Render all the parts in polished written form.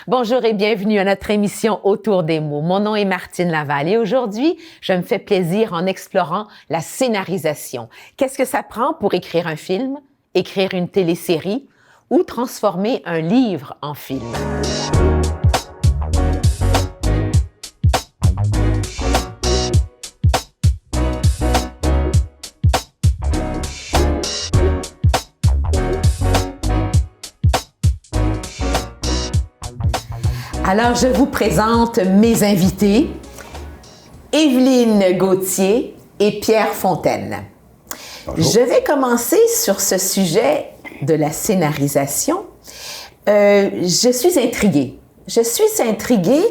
Bonjour et bienvenue à notre émission Autour des mots. Mon nom est Martine Laval et aujourd'hui, je me fais plaisir en explorant la scénarisation. Qu'est-ce que ça prend pour écrire un film, écrire une télésérie ou transformer un livre en film? Alors, je vous présente mes invités, Évelyne Gauthier et Pierre Fontaine. Bonjour. Je vais commencer sur ce sujet de la scénarisation. Je suis intriguée. Je suis intriguée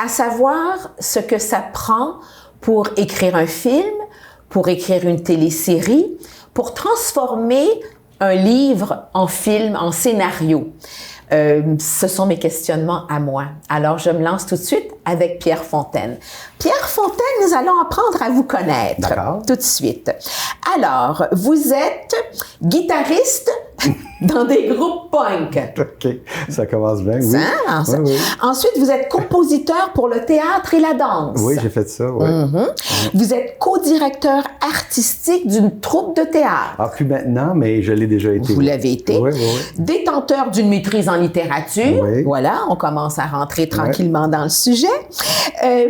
à savoir ce que ça prend pour écrire un film, pour écrire une télésérie, pour transformer un livre en film, en scénario. Ce sont mes questionnements à moi. Alors, je me lance tout de suite avec Pierre Fontaine. Pierre Fontaine, nous allons apprendre à vous connaître tout de suite. Alors, vous êtes guitariste dans des groupes punk. OK, ça commence bien, oui. Oui. Ensuite, vous êtes compositeur pour le théâtre et la danse. Oui, j'ai fait ça, oui. Vous êtes co-directeur artistique d'une troupe de théâtre. Ah, plus maintenant, mais je l'ai déjà été. Vous l'avez été. Oui. Détenteur d'une maîtrise en littérature. Oui. Voilà, on commence à rentrer tranquillement dans le sujet.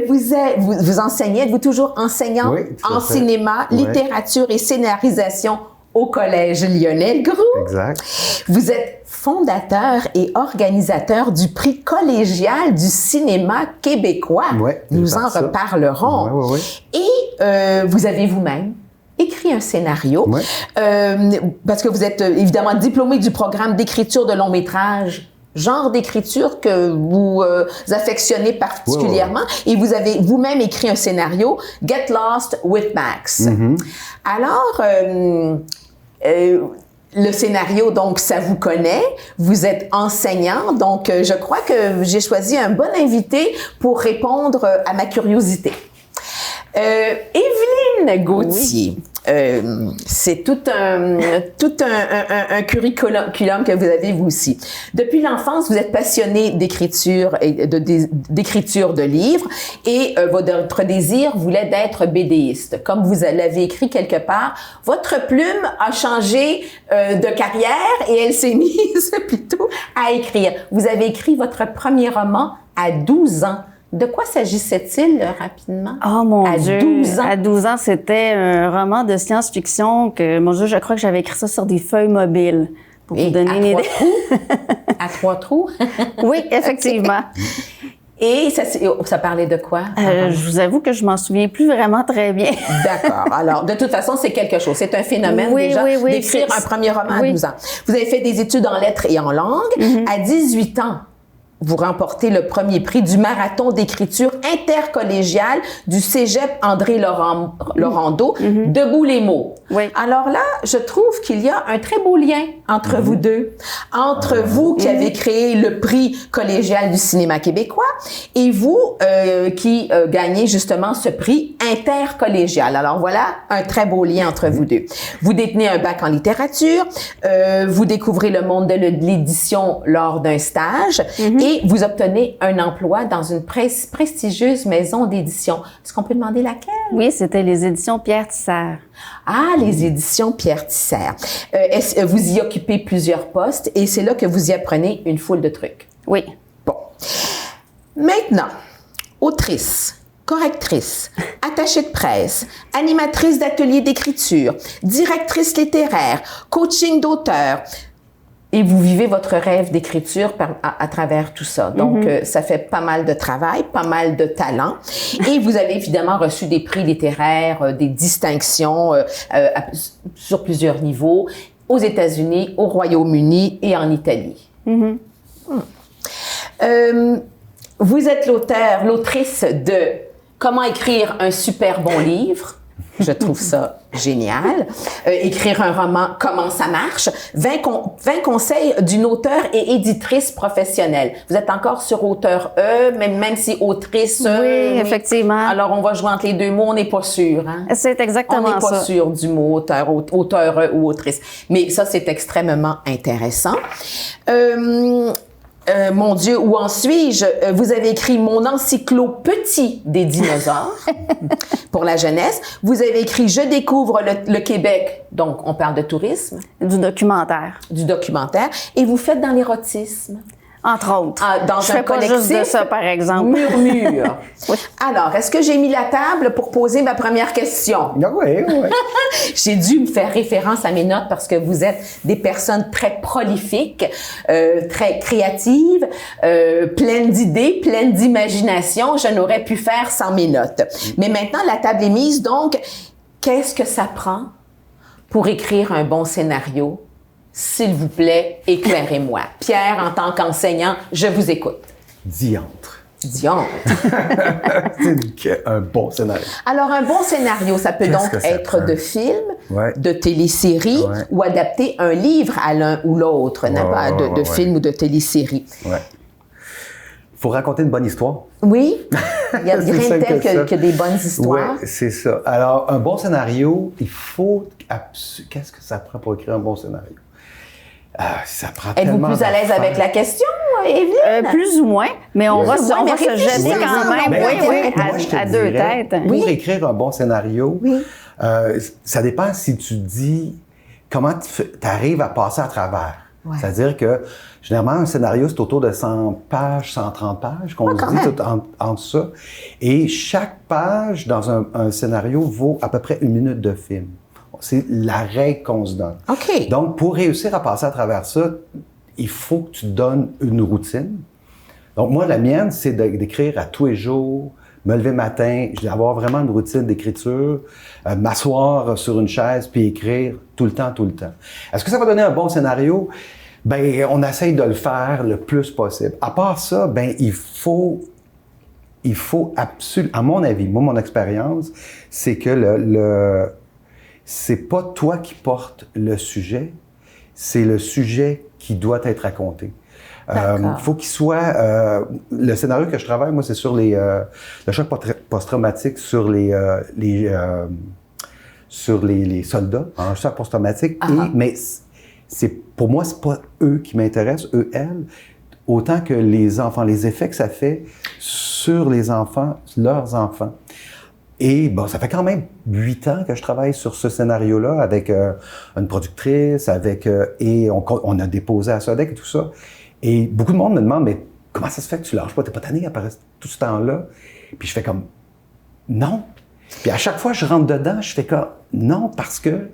Vous enseignez, êtes-vous toujours enseignant en cinéma, littérature et scénarisation au Collège Lionel-Groulx. Exact. Vous êtes fondateur et organisateur du prix collégial du cinéma québécois. Nous en reparlerons. Et vous avez vous-même écrit un scénario parce que vous êtes évidemment diplômé du programme d'écriture de long métrage, genre d'écriture que vous affectionnez particulièrement, et vous avez vous-même écrit un scénario, Get Lost with Max. Alors, le scénario, donc, ça vous connaît. Vous êtes enseignant, donc je crois que j'ai choisi un bon invité pour répondre à ma curiosité. Évelyne Gauthier. C'est tout un curriculum que vous avez, vous aussi. Depuis l'enfance, vous êtes passionné d'écriture et d'écriture de livres, et votre désir voulait d'être bédéiste. Comme vous l'avez écrit quelque part, votre plume a changé de carrière et elle s'est mise plutôt à écrire. Vous avez écrit votre premier roman à 12 ans. De quoi s'agissait-il rapidement? Oh mon Dieu! 12 ans. À 12 ans, c'était un roman de science-fiction que, mon Dieu, je crois que j'avais écrit ça sur des feuilles mobiles. Pour vous donner une idée. À 3 trous? Oui, effectivement. Et ça parlait de quoi? Je vous avoue que je m'en souviens plus vraiment très bien. D'accord. Alors, de toute façon, c'est quelque chose. C'est un phénomène déjà d'écrire un premier roman à 12 ans. Vous avez fait des études en lettres et en langue. À 18 ans, vous remportez le premier prix du marathon d'écriture intercollégiale du Cégep André Laurando, Debout les mots. Alors là, je trouve qu'il y a un très beau lien entre vous deux, entre vous qui avez créé le prix collégial du cinéma québécois et vous qui gagnez justement ce prix intercollégial. Alors voilà, un très beau lien entre vous deux. Vous détenez un bac en littérature, vous découvrez le monde de l'édition lors d'un stage et vous obtenez un emploi dans une prestigieuse maison d'édition. Est-ce qu'on peut demander laquelle? Oui, c'était les éditions Pierre Tissère. Ah, les éditions Pierre Tissère. Vous y occupez plusieurs postes et c'est là que vous y apprenez une foule de trucs. Oui. Bon. Maintenant, autrice, correctrice, attachée de presse, animatrice d'ateliers d'écriture, directrice littéraire, coaching d'auteur. Et vous vivez votre rêve d'écriture à travers tout ça. Donc, ça fait pas mal de travail, pas mal de talent. Et vous avez évidemment reçu des prix littéraires, des distinctions sur plusieurs niveaux, aux États-Unis, au Royaume-Uni et en Italie. Vous êtes l'autrice de « Comment écrire un super bon livre ». Je trouve ça génial. Écrire un roman, comment ça marche? 20 conseils d'une auteure et éditrice professionnelle. Vous êtes encore sur auteur même si autrice. Oui, effectivement. Alors, on va jouer entre les deux mots, on n'est pas sûr. Hein? C'est exactement ça. On n'est pas sûr du mot auteur ou autrice. Mais ça, c'est extrêmement intéressant. Mon Dieu, où en suis-je? Vous avez écrit Mon encyclo petit des dinosaures pour la jeunesse. Vous avez écrit Je découvre le Québec. Donc, on parle de tourisme. Du documentaire. Du documentaire. Et vous faites dans l'érotisme. Entre autres. Dans je un fais pas collectif. juste de ça, par exemple. Murmure. Oui. Alors, est-ce que j'ai mis la table pour poser ma première question? Oui. J'ai dû me faire référence à mes notes parce que vous êtes des personnes très prolifiques, très créatives, pleines d'idées, pleines d'imagination. Je n'aurais pu faire sans mes notes. Mais maintenant, la table est mise. Donc, qu'est-ce que ça prend pour écrire un bon scénario? S'il vous plaît, éclairez-moi. Pierre, en tant qu'enseignant, je vous écoute. Diantre. Diantre. C'est un bon scénario. Alors, un bon scénario, ça peut donc être de film, de télésérie ou adapter un livre à l'un ou l'autre, de film ou de télésérie. Ouais. Faut raconter une bonne histoire. Oui, il y a rien de tel que des bonnes histoires. Oui, c'est ça. Alors, un bon scénario, il faut... Qu'est-ce que ça prend pour écrire un bon scénario? Ça prend tellement Êtes-vous plus à l'aise avec la question, Evelyne? Plus ou moins, mais on va se jeter quand même à deux têtes. Pour écrire un bon scénario, ça dépend si tu dis comment tu arrives à passer à travers. Ouais. C'est-à-dire que, généralement, un scénario, c'est autour de 100 pages, 130 pages, qu'on se dit tout entre ça. Et chaque page dans un scénario vaut à peu près 1 minute de film. C'est la règle qu'on se donne. OK. Donc, pour réussir à passer à travers ça, il faut que tu te donnes une routine. Donc, moi, la mienne, c'est d'écrire à tous les jours, me lever matin, avoir vraiment une routine d'écriture, m'asseoir sur une chaise puis écrire tout le temps. Est-ce que ça va donner un bon scénario? Ben, on essaye de le faire le plus possible. À part ça, ben, il faut absolument, à mon avis, moi, mon expérience, c'est que c'est pas toi qui portes le sujet, c'est le sujet qui doit être raconté. Faut qu'il soit... le scénario que je travaille, moi, c'est sur le choc post-traumatique sur les soldats, un choc post-traumatique. Mais pour moi, c'est pas eux qui m'intéressent, elles, autant que les enfants, les effets que ça fait sur les enfants, leurs enfants. Et bon, ça fait quand même 8 ans que je travaille sur ce scénario-là avec une productrice, et on a déposé à Sodec et tout ça. Et beaucoup de monde me demande, mais comment ça se fait que tu lâches pas? T'es pas tanné après tout ce temps-là? Puis je fais comme, non. Puis à chaque fois que je rentre dedans, je fais comme, non, parce que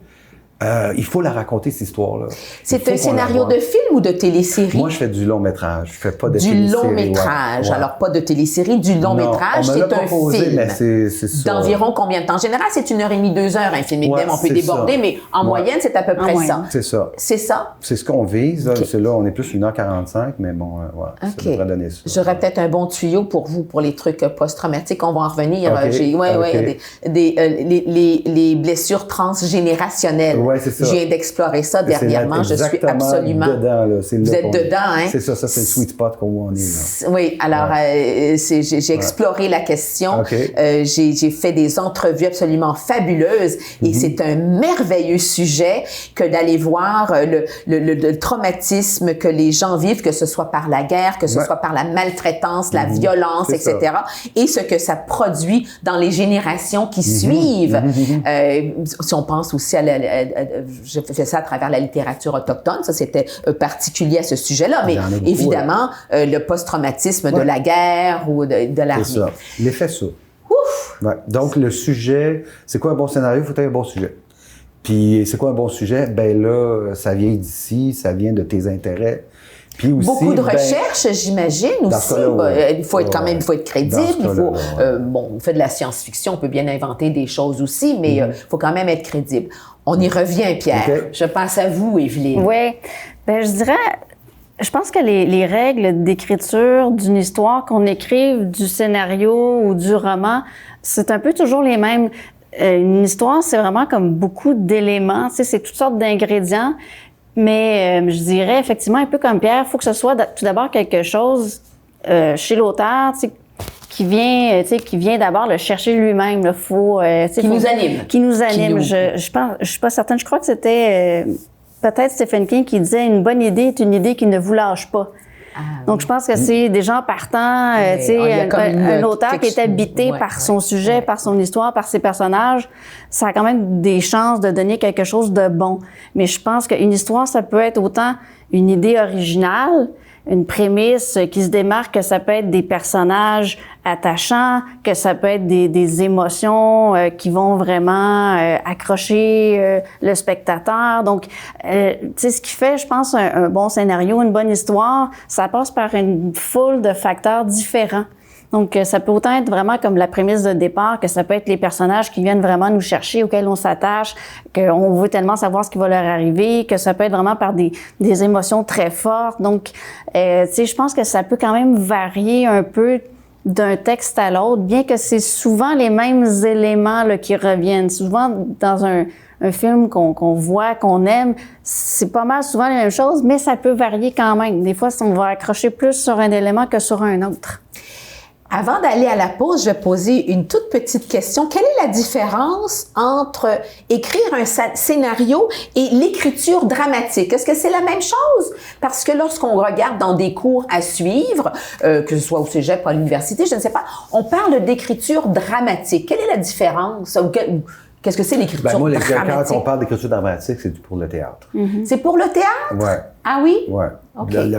il faut la raconter, cette histoire-là. C'est un scénario de film ou de télésérie? Moi, je fais du long métrage. Je fais pas de télésérie. Du long métrage. Ouais. Alors, pas de télésérie, du long métrage, c'est un film. Mais c'est ça. D'environ combien de temps? En général, c'est 1h30, 2 heures, un film. Évidemment, on peut déborder, mais en moyenne, c'est à peu près ça. C'est ça. C'est ça? C'est ce qu'on vise. Okay. C'est là, on est plus 1h45, mais bon, ça devrait donner ça. J'aurais peut-être un bon tuyau pour vous, pour les trucs post-traumatiques. On va en revenir. Les blessures transgénérationnelles. Ouais, c'est ça. Je viens d'explorer ça dernièrement. Je suis absolument dedans. Là. Vous êtes dedans, hein? C'est ça, c'est le sweet spot où on est. Là. Oui, alors j'ai exploré la question. J'ai fait des entrevues absolument fabuleuses et c'est un merveilleux sujet que d'aller voir le traumatisme que les gens vivent, que ce soit par la guerre, que ce soit par la maltraitance, la violence, etc. Et ce que ça produit dans les générations qui suivent. Si on pense aussi à je fais ça à travers la littérature autochtone, ça c'était particulier à ce sujet-là, mais évidemment, le post-traumatisme de la guerre ou de l'armée. C'est ça. L'effet ça. Ouf! Ouais. Donc, le sujet, c'est quoi un bon scénario? Il faut avoir un bon sujet. Puis, c'est quoi un bon sujet? Ben là, ça vient d'ici, ça vient de tes intérêts. Puis aussi, beaucoup de recherche, j'imagine aussi. Il faut être il faut être crédible. On fait de la science-fiction, on peut bien inventer des choses aussi, mais il faut quand même être crédible. On y revient, Pierre. Okay. Je passe à vous, Evelyne. Oui. Ben, je pense que les règles d'écriture d'une histoire, qu'on écrive du scénario ou du roman, c'est un peu toujours les mêmes. Une histoire, c'est vraiment comme beaucoup d'éléments, tu sais, c'est toutes sortes d'ingrédients. Mais je dirais effectivement, un peu comme Pierre, il faut que ce soit tout d'abord quelque chose chez l'auteur, tu sais, qui vient d'abord le chercher lui-même. Là, qui nous anime. Qui nous anime. Je suis pas certaine. Je crois que c'était peut-être Stephen King qui disait « Une bonne idée est une idée qui ne vous lâche pas ». Donc, je pense que c'est des gens partant, tu sais, un auteur qui est habité par son sujet, par son histoire, par ses personnages, ça a quand même des chances de donner quelque chose de bon. Mais je pense qu'une histoire, ça peut être autant une idée originale, une prémisse qui se démarque, que ça peut être des personnages attachants, que ça peut être des émotions qui vont vraiment accrocher le spectateur. Donc, tu sais, ce qui fait, je pense, un bon scénario, une bonne histoire, ça passe par une foule de facteurs différents. Donc, ça peut autant être vraiment comme la prémisse de départ, que ça peut être les personnages qui viennent vraiment nous chercher, auxquels on s'attache, qu'on veut tellement savoir ce qui va leur arriver, que ça peut être vraiment par des émotions très fortes. Donc, tu sais, je pense que ça peut quand même varier un peu d'un texte à l'autre, bien que c'est souvent les mêmes éléments là, qui reviennent. Souvent, dans un film qu'on voit, qu'on aime, c'est pas mal souvent la même chose, mais ça peut varier quand même. Des fois, on va accrocher plus sur un élément que sur un autre. Avant d'aller à la pause, je vais poser une toute petite question. Quelle est la différence entre écrire un scénario et l'écriture dramatique? Est-ce que c'est la même chose? Parce que lorsqu'on regarde dans des cours à suivre, que ce soit au cégep ou à l'université, je ne sais pas, on parle d'écriture dramatique. Quelle est la différence? Qu'est-ce que c'est l'écriture dramatique? Quand on parle d'écriture dramatique, c'est pour le théâtre. Mm-hmm. C'est pour le théâtre? Oui. Ah oui? Oui. Okay.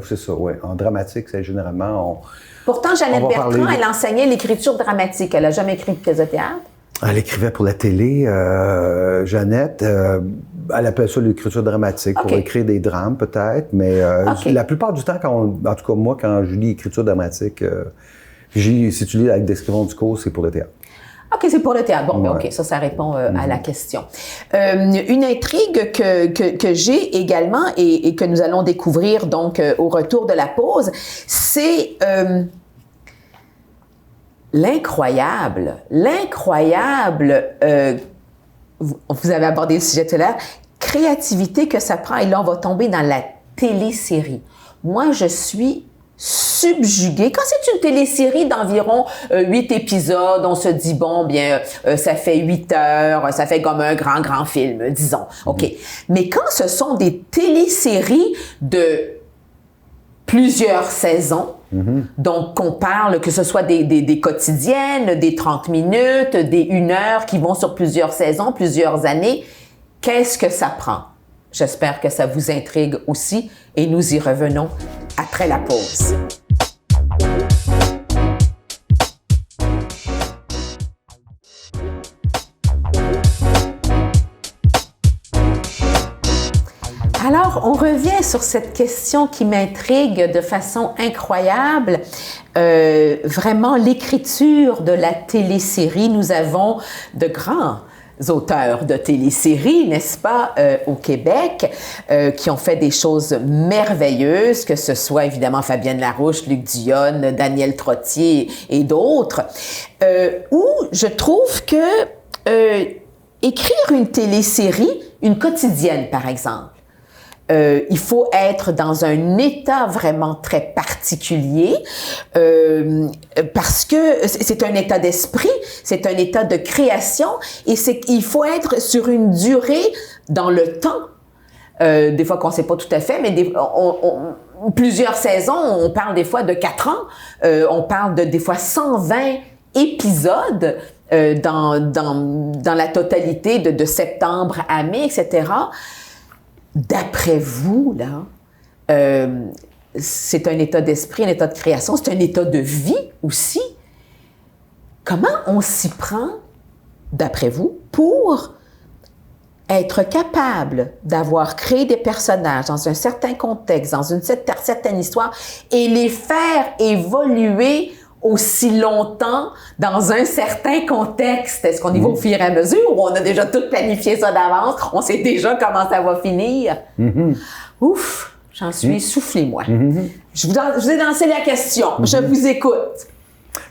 C'est ça, oui. En dramatique, c'est généralement... Pourtant, Jeannette Bertrand, elle enseignait l'écriture dramatique. Elle n'a jamais écrit de pièce de théâtre? Elle écrivait pour la télé. Jeannette, elle appelle ça l'écriture dramatique, pour écrire des drames peut-être, mais la plupart du temps, en tout cas moi, quand je lis écriture dramatique, si tu lis avec Descrivons du cours, c'est pour le théâtre. OK, c'est pour le théâtre. Bon, OK, ça répond à la question. Une intrigue que j'ai également et que nous allons découvrir donc au retour de la pause, c'est l'incroyable, vous avez abordé le sujet tout à l'heure, créativité que ça prend. Et là, on va tomber dans la télésérie. Moi, je suis subjuguée. Quand c'est une télésérie d'environ 8 épisodes, on se dit, bon, bien, ça fait 8 heures, ça fait comme un grand film, disons. OK. Mais quand ce sont des téléséries de plusieurs saisons, donc qu'on parle, que ce soit des quotidiennes, des 30 minutes, des 1 heure qui vont sur plusieurs saisons, plusieurs années, qu'est-ce que ça prend? J'espère que ça vous intrigue aussi et nous y revenons après la pause. Alors, on revient sur cette question qui m'intrigue de façon incroyable. Vraiment, l'écriture de la télésérie. Nous avons de grands auteurs de téléséries, n'est-ce pas, au Québec, qui ont fait des choses merveilleuses, que ce soit évidemment Fabienne Larouche, Luc Dionne, Daniel Trottier et d'autres, où je trouve que écrire une télésérie, une quotidienne par exemple, il faut être dans un état vraiment très particulier parce que c'est un état d'esprit, c'est un état de création et il faut être sur une durée dans le temps. Des fois qu'on ne sait pas tout à fait, mais plusieurs saisons, on parle des fois de 4 ans, on parle de des fois 120 épisodes dans la totalité de septembre à mai, etc. D'après vous, là, c'est un état d'esprit, un état de création, c'est un état de vie aussi. Comment on s'y prend, d'après vous, pour être capable d'avoir créé des personnages dans un certain contexte, dans une certaine histoire, et les faire évoluer aussi longtemps dans un certain contexte? Est-ce qu'on y va au fur et à mesure ou on a déjà tout planifié ça d'avance? On sait déjà comment ça va finir? Ouf! J'en suis essoufflée, moi. Je vous ai lancé la question. Je vous écoute.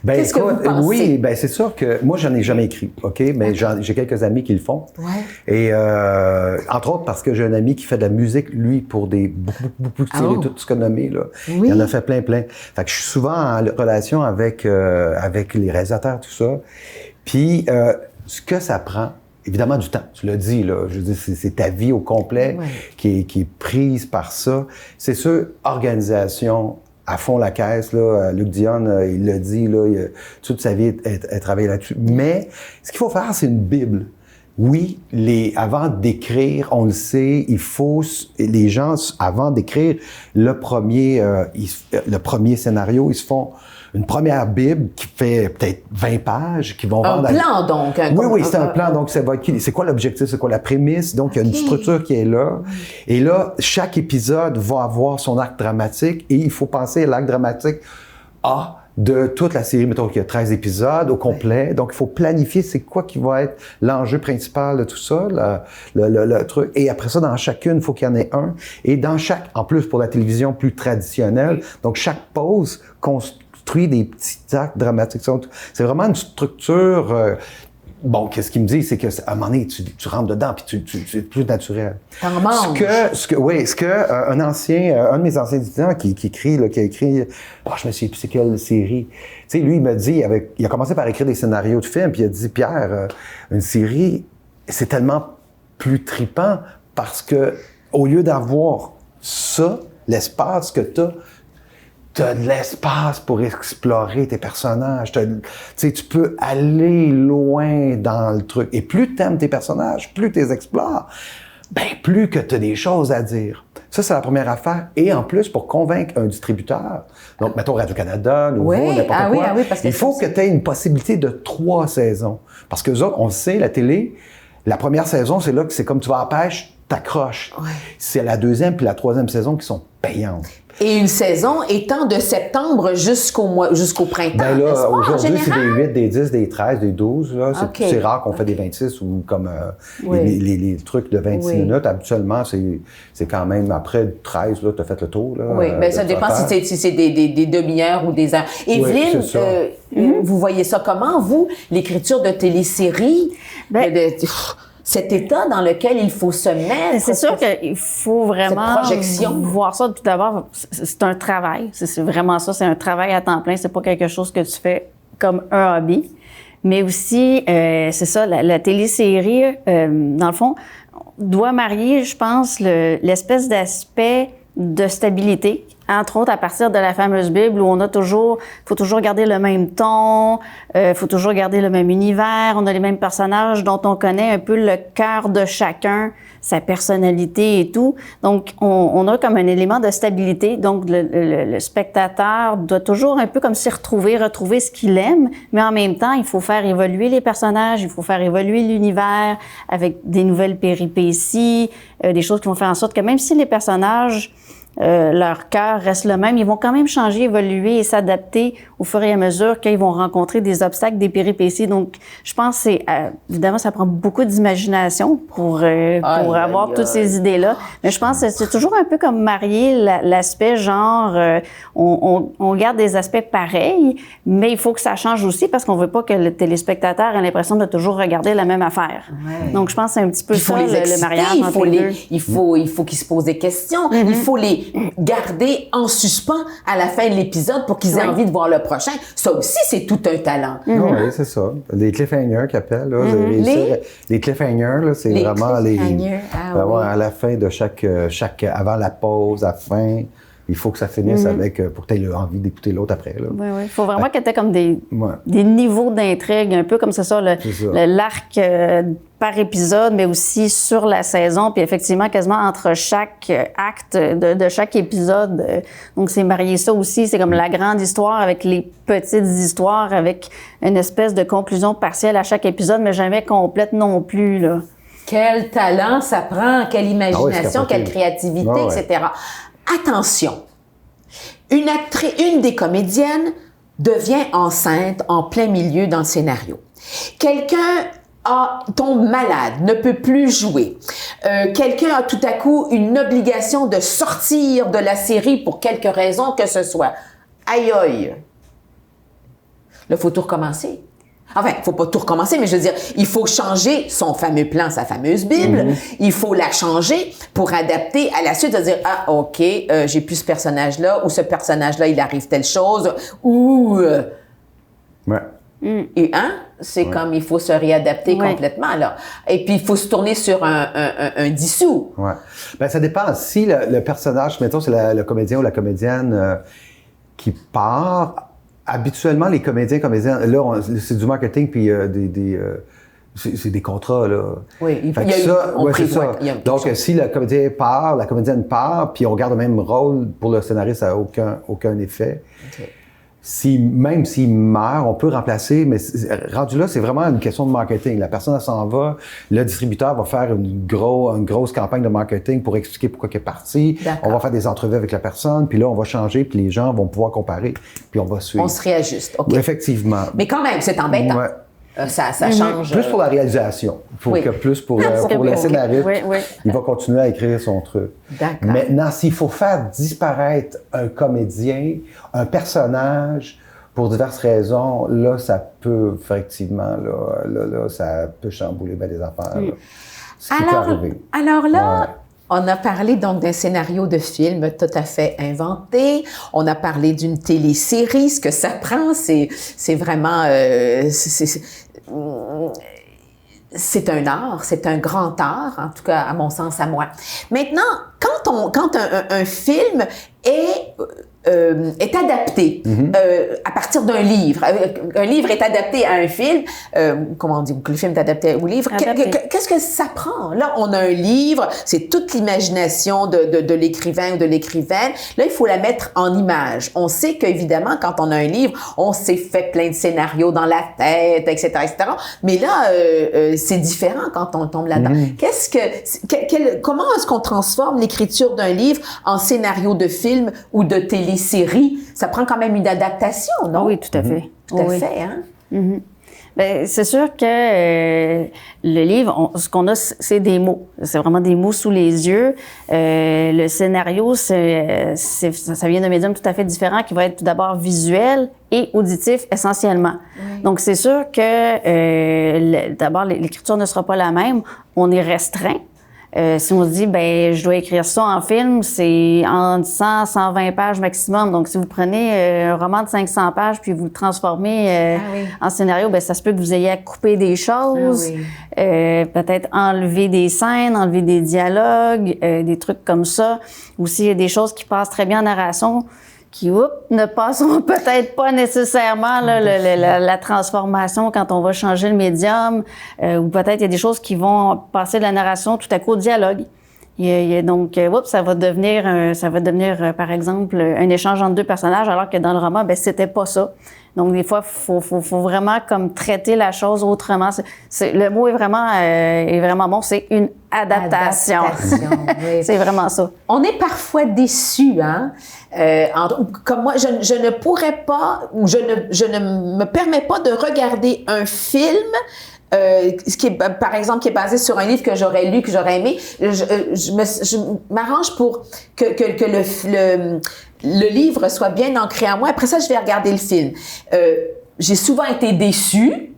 Ben, qu'est-ce que vous pensez? Oui, ben c'est sûr que moi, j'en ai jamais écrit, OK? Mais j'ai quelques amis qui le font. Ouais. Et entre autres parce que j'ai un ami qui fait de la musique, lui, pour beaucoup de séries, tout ce qu'on a nommé, là. Oui. Il en a fait plein. Fait que je suis souvent en relation avec les réalisateurs, tout ça. Puis, ce que ça prend, évidemment du temps. Tu l'as dit, là. Je veux dire, c'est ta vie au complet qui est prise par ça. C'est sûr, organisation à fond la caisse, là. Luc Dionne, il l'a dit, là. Toute sa vie, elle travaille là-dessus. Mais ce qu'il faut faire, c'est une Bible. Oui, avant d'écrire, on le sait, les gens, avant d'écrire le premier scénario, ils se font une première Bible qui fait peut-être 20 pages, qui vont vendre... Un plan, donc. Oui, c'est un plan. Donc, c'est quoi l'objectif? C'est quoi la prémisse? Donc, il y a une structure qui est là. Et là, chaque épisode va avoir son arc dramatique et il faut penser à l'arc dramatique de toute la série. Mettons qu'il y a 13 épisodes au complet. Donc, il faut planifier c'est quoi qui va être l'enjeu principal de tout ça, le truc. Et après ça, dans chacune, il faut qu'il y en ait un. Et dans en plus pour la télévision plus traditionnelle, donc chaque pause construit des petits actes dramatiques. C'est vraiment une structure... Bon, qu'est-ce qu'il me dit, c'est qu'à un moment donné, tu rentres dedans puis c'est plus naturel. T'en manges. Un de mes anciens étudiants qui a écrit, je me souviens plus c'est quelle série. Tu sais, lui, il m'a dit, il a commencé par écrire des scénarios de films puis il a dit, Pierre, une série, c'est tellement plus trippant parce que au lieu d'avoir ça, l'espace que t'as de l'espace pour explorer tes personnages. Tu peux aller loin dans le truc. Et plus tu aimes tes personnages, plus tu les explores, plus que tu as des choses à dire. Ça, c'est la première affaire. Et en plus, pour convaincre un distributeur, donc mettons Radio-Canada, Nouveau, n'importe quoi, il faut que tu aies une possibilité de 3 saisons. Parce que eux autres, on le sait, la télé, la première saison, c'est là que c'est comme tu vas à la pêche, t'accroches. Ouais. C'est la deuxième puis la troisième saison qui sont payantes. Et une saison étant de septembre jusqu'au printemps, n'est-ce pas, aujourd'hui, c'est des 8, des 10, des 13, des 12. Là. C'est rare qu'on fait des 26 ou comme les trucs de 26 minutes. Habituellement, c'est quand même après 13, là, tu as fait le tour. Là, mais ça dépend si c'est des demi-heures ou des heures. Evelyne, vous voyez ça comment, vous, l'écriture de téléséries? Cet état dans lequel il faut se mettre. C'est sûr qu'il faut vraiment voir ça. Tout d'abord, c'est un travail. C'est vraiment ça. C'est un travail à temps plein. C'est pas quelque chose que tu fais comme un hobby. Mais aussi, c'est ça, la télésérie, dans le fond, doit marier, je pense, l'espèce d'aspect de stabilité, entre autres à partir de la fameuse Bible où on a faut toujours garder le même ton, faut toujours garder le même univers, on a les mêmes personnages dont on connaît un peu le cœur de chacun, sa personnalité et tout. Donc, on a comme un élément de stabilité. Donc, le spectateur doit toujours un peu comme s'y retrouver ce qu'il aime, mais en même temps, il faut faire évoluer les personnages, il faut faire évoluer l'univers avec des nouvelles péripéties, des choses qui vont faire en sorte que même si les personnages leur cœur reste le même, ils vont quand même changer, évoluer et s'adapter au fur et à mesure qu'ils vont rencontrer des obstacles, des péripéties. Donc, je pense que évidemment, ça prend beaucoup d'imagination pour avoir toutes ces idées-là. Mais je pense que c'est toujours un peu comme marier l'aspect genre, on garde des aspects pareils, mais il faut que ça change aussi parce qu'on veut pas que le téléspectateur ait l'impression de toujours regarder la même affaire. Ouais. Donc, je pense que c'est un petit peu ça, le mariage entre les deux. Il faut qu'ils se posent des questions. Il faut les garder en suspens à la fin de l'épisode pour qu'ils aient envie de voir le prochain. Ça aussi, c'est tout un talent. Oui, c'est ça. Les cliffhangers qu'ils appellent. Là, les cliffhangers, là, c'est vraiment à la fin de chaque avant la pause, à la fin. Il faut que ça finisse avec, pour que tu aies envie d'écouter l'autre après. Oui. Il faut vraiment que tu aies comme des niveaux d'intrigue, un peu comme c'est ça, l'arc par épisode, mais aussi sur la saison, puis effectivement, quasiment entre chaque acte de chaque épisode. Donc, c'est marier ça aussi, c'est comme la grande histoire avec les petites histoires, avec une espèce de conclusion partielle à chaque épisode, mais jamais complète non plus, là. Quel talent ça prend, quelle imagination, quelle créativité, etc. Attention, une des comédiennes devient enceinte en plein milieu dans le scénario. Quelqu'un tombe malade, ne peut plus jouer. Quelqu'un a tout à coup une obligation de sortir de la série pour quelque raison que ce soit. Aïe aïe. Là, il faut tout recommencer. Enfin, il faut pas tout recommencer, mais je veux dire, il faut changer son fameux plan, sa fameuse Bible. Il faut la changer pour adapter à la suite, de dire, OK, j'ai plus ce personnage-là, ou ce personnage-là, il arrive telle chose, ou... U1, c'est comme il faut se réadapter complètement, là. Et puis, il faut se tourner sur un dissous. Ouais. Ben, ça dépend. Si le personnage, mettons, c'est le comédien ou la comédienne qui part, habituellement, les comédiens, là, c'est du marketing, puis c'est des contrats, là. Oui, il y a ça. Donc, si le comédien part, la comédienne part, puis on garde le même rôle, pour le scénariste, ça n'a aucun effet. Okay. Même s'il meurt, on peut remplacer, mais rendu là, c'est vraiment une question de marketing. La personne, elle s'en va, le distributeur va faire une grosse campagne de marketing pour expliquer pourquoi il est parti. On va faire des entrevues avec la personne, puis là, on va changer, puis les gens vont pouvoir comparer, puis on va suivre. On se réajuste, OK. Effectivement. Mais quand même, c'est embêtant. Ouais. Ça change. Plus pour la réalisation. Plus pour le scénariste. Il va continuer à écrire son truc. D'accord. Maintenant, s'il faut faire disparaître un comédien, un personnage, pour diverses raisons, là, ça peut, effectivement, là, ça peut chambouler bien des affaires. Alors là, on a parlé donc d'un scénario de film tout à fait inventé. On a parlé d'une télésérie. Ce que ça prend, c'est vraiment... c'est un art, c'est un grand art, en tout cas à mon sens, à moi. Maintenant, quand un film est adapté à partir d'un livre, un livre est adapté à un film, comment on dit que le film est adapté au livre, qu'est-ce que ça prend? Là, on a un livre, c'est toute l'imagination de l'écrivain ou de l'écrivaine. Là, il faut la mettre en image. On sait qu'évidemment, quand on a un livre, on s'est fait plein de scénarios dans la tête, etc., etc. Mais là, c'est différent quand on tombe là-dedans. Comment est-ce qu'on transforme l'écriture d'un livre en scénario de film ou de télésérie? Ça prend quand même une adaptation, non? Oui, tout à fait. Tout à fait, hein? Bien, c'est sûr que le livre, ce qu'on a, c'est des mots. C'est vraiment des mots sous les yeux. Le scénario, ça vient d'un médium tout à fait différent qui va être tout d'abord visuel et auditif essentiellement. Oui. Donc, c'est sûr que d'abord, l'écriture ne sera pas la même. On est restreint. Si on se dit, ben, je dois écrire ça en film, c'est en 100, 120 pages maximum. Donc, si vous prenez un roman de 500 pages puis vous le transformez en scénario, ben, ça se peut que vous ayez à couper des choses, peut-être enlever des scènes, enlever des dialogues, des trucs comme ça. Aussi, il y a des choses qui passent très bien en narration qui ne passeront peut-être pas nécessairement là, la transformation quand on va changer le médium, ou peut-être il y a des choses qui vont passer de la narration tout à coup au dialogue. Donc, ça va devenir par exemple un échange entre deux personnages, alors que dans le roman, ben c'était pas ça. Donc, des fois, faut vraiment comme traiter la chose autrement. Le mot est vraiment bon, c'est une adaptation. Oui. C'est vraiment ça. On est parfois déçus, hein? Comme moi, je ne pourrais pas, ou je ne me permets pas de regarder un film par exemple, qui est basé sur un livre que j'aurais lu, que j'aurais aimé. Je m'arrange pour que le livre soit bien ancré en moi. Après ça, je vais regarder le film. J'ai souvent été déçue.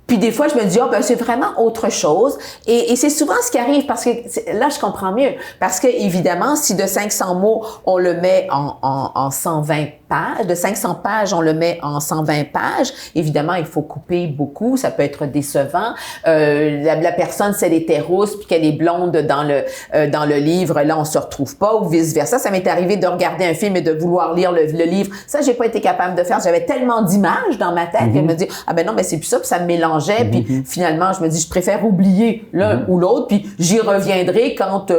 Puis des fois, je me dis, c'est vraiment autre chose. Et c'est souvent ce qui arrive, parce que là, je comprends mieux. Parce que, évidemment, si de 500 mots, on le met en 120 pages, de 500 pages, on le met en 120 pages, évidemment, il faut couper beaucoup. Ça peut être décevant. La personne, si elle était rousse puis qu'elle est blonde dans le livre, là, on se retrouve pas, ou vice-versa. Ça m'est arrivé de regarder un film et de vouloir lire le livre. Ça, j'ai pas été capable de faire. J'avais tellement d'images dans ma tête que je me dis, non, mais c'est plus ça, puis ça me mélangeait. Puis finalement, je me dis, je préfère oublier l'un ou l'autre, puis j'y reviendrai quand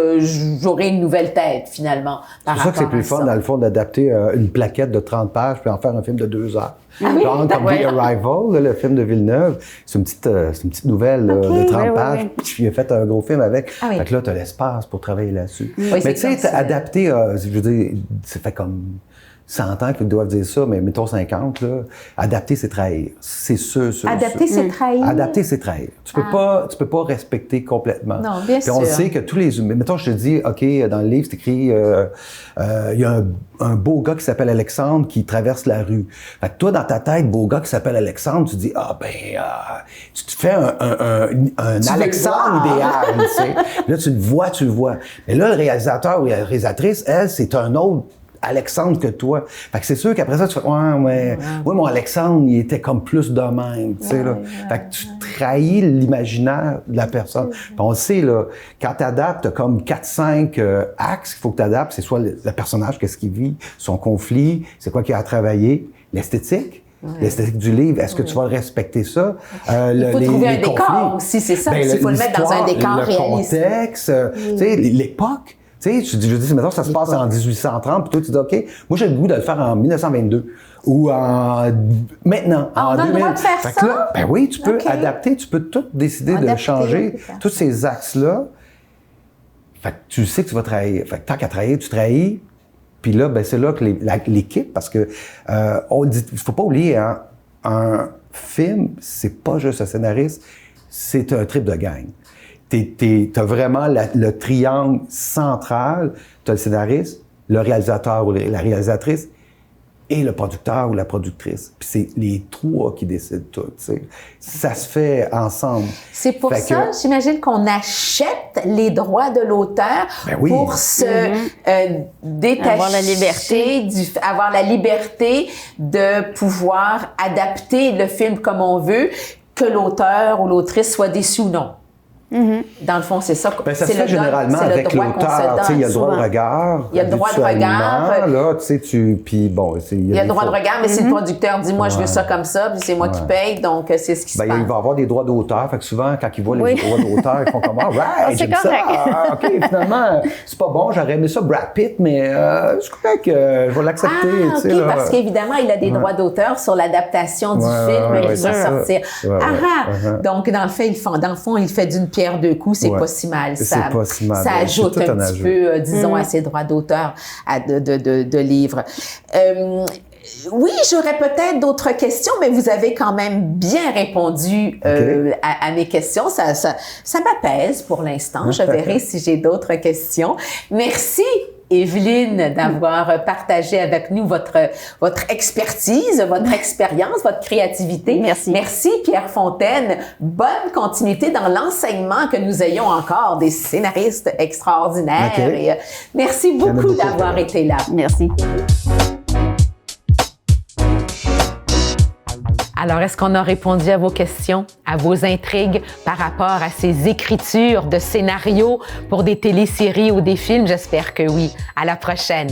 j'aurai une nouvelle tête, finalement. C'est pour ça que c'est plus fun, dans le fond, d'adapter une plaquette de 30 pages puis en faire un film de 2 heures. Genre comme The Arrival, là, le film de Villeneuve, c'est une petite nouvelle de 30 pages. Puis il a fait un gros film avec. Fait que là, tu as l'espace pour travailler là-dessus. Mais tu sais, adapter, je veux dire, c'est fait comme 100 ans qu'ils doivent dire ça, mais mettons 50, là, adapter, c'est trahir. C'est sûr. Adapter, c'est trahir. Adapter, c'est trahir. Tu peux pas respecter complètement. Non, bien sûr. Puis on sait que tous les humains, mettons, je te dis, OK, dans le livre, c'est écrit, il y a un beau gars qui s'appelle Alexandre qui traverse la rue. Fait que toi, dans ta tête, beau gars qui s'appelle Alexandre, tu dis, tu te fais un Alexandre idéal, tu sais. Là, tu le vois. Mais là, le réalisateur ou la réalisatrice, elle, c'est un autre Alexandre que toi. Fait que c'est sûr qu'après ça, tu fais, ouais, mon Alexandre, il était comme plus de même, tu sais, là. Fait que tu trahis l'imaginaire de la personne. Puis on le sait, là, quand t'adaptes, t'as comme 4-5 axes qu'il faut que t'adaptes. C'est soit le personnage, qu'est-ce qu'il vit, son conflit, c'est quoi qu'il a à travailler, l'esthétique. L'esthétique du livre, est-ce que tu vas respecter ça? Il faut trouver un décor aussi, c'est ça. Il faut le mettre dans un décor réaliste. Le contexte, tu sais, l'époque. Tu sais, je dis, maintenant, ça se passe en 1830, puis toi, tu dis, OK, moi, j'ai le goût de le faire en 1922 ou maintenant, en 2000. On a le droit de faire fait ça? Que là, ben oui, tu peux adapter, tu peux tout décider de changer, tous ces axes-là. Fait que tu sais que tu vas trahir. Fait que tant qu'à trahir, tu trahis. Puis là, ben c'est là que l'équipe, parce que on dit, il faut pas oublier, hein, un film, c'est pas juste un scénariste, c'est un trip de gang. T'as vraiment le triangle central, t'as le scénariste, le réalisateur ou la réalisatrice, et le producteur ou la productrice. Puis c'est les trois qui décident tout, tu sais. Ça se fait ensemble. C'est pour ça, j'imagine qu'on achète les droits de l'auteur pour se détacher, avoir la liberté de pouvoir adapter le film comme on veut, que l'auteur ou l'autrice soit déçu ou non. Dans le fond, c'est ça. Ben, ça se fait généralement avec l'auteur. Il y a le droit de regard. Il y a le droit de regard. Là, puis bon, il y a le droit de regard, mais si le producteur dit, moi, je veux ça comme ça, puis c'est moi qui paye, donc c'est ce qui se passe. Il va avoir des droits d'auteur. Fait que souvent, quand ils voient les droits d'auteur, ils font comme, right, j'aime ça. OK, finalement, c'est pas bon, j'aurais aimé ça Brad Pitt, mais c'est correct, je vais l'accepter. OK, parce qu'évidemment, il a des droits d'auteur sur l'adaptation du film qui va sortir. Donc, dans le fond, il fait d'une pierre deux coups, c'est pas si mal. Ça ajoute un petit peu, disons, à ses droits d'auteur de livres. Oui, j'aurais peut-être d'autres questions, mais vous avez quand même bien répondu à mes questions. Ça m'apaise pour l'instant. Je verrai si j'ai d'autres questions. Merci, Evelyne, d'avoir partagé avec nous votre expertise, votre expérience, votre créativité. Merci. Merci, Pierre Fontaine. Bonne continuité dans l'enseignement, que nous ayons encore des scénaristes extraordinaires. Et, merci beaucoup d'avoir été là. Merci. Alors, est-ce qu'on a répondu à vos questions, à vos intrigues par rapport à ces écritures de scénarios pour des téléséries ou des films? J'espère que oui. À la prochaine.